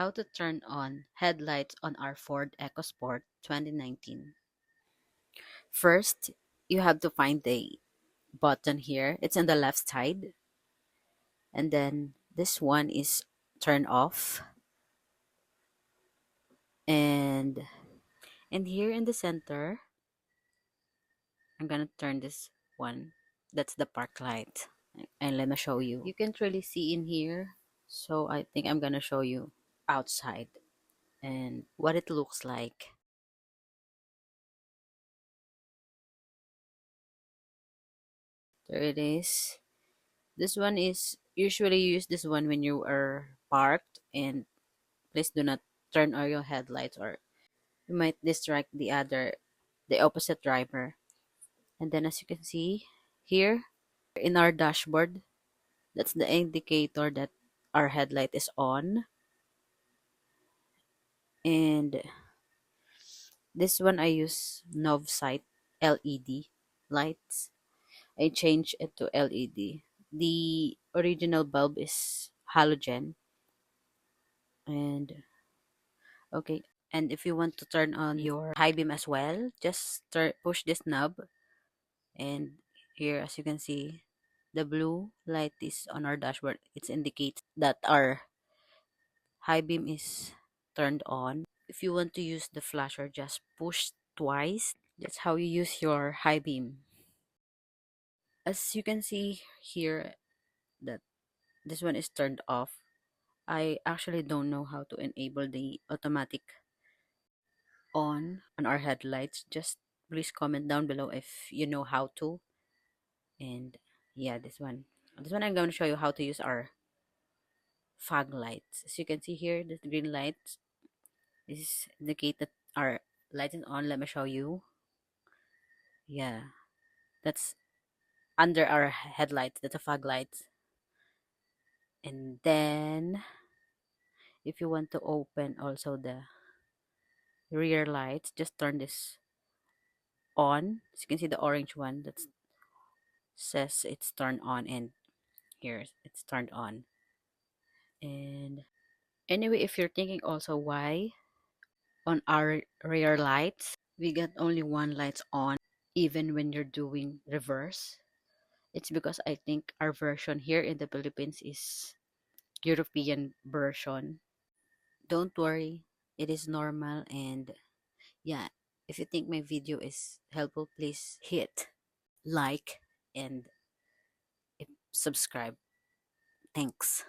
how to turn on headlights on our Ford EcoSport 2019. First, you have to find the button here. It's on the left side. And then this one is turn off. And here in the center, I'm gonna turn this one. That's the park light. And let me show you. You can't really see in here. So I think I'm gonna show you outside and what it looks like. There it is. This one is usually use this one when you are parked, and please do not turn on your headlights or you might distract the opposite driver. And then as you can see here in our dashboard, that's the indicator that our headlight is on. And this one I use Nov Sight LED lights. I changed it to LED. The original bulb is halogen. And okay, and if you want to turn on your high beam as well, just push this knob, and here as you can see, the blue light is on our dashboard. It indicates that our high beam is turned on. If you want to use the flasher, just push twice. That's how you use your high beam. As you can see here that this one is turned off. I actually don't know how to enable the automatic on our headlights. Just please comment down below if you know how to. And yeah, this one I'm going to show you how to use our fog lights. As you can see here, the green lights is indicate that our light is on. Let me show you. Yeah, that's under our headlights. That's a fog lights. And then if you want to open also the rear lights, just turn this on. As you can see, the orange one that says it's turned on, and here it's turned on. And anyway, if you're thinking also why on our rear lights we got only one lights on even when you're doing reverse, it's because I think our version here in the Philippines is European version. Don't worry, it is normal. And yeah, if you think my video is helpful, please hit like and subscribe. Thanks.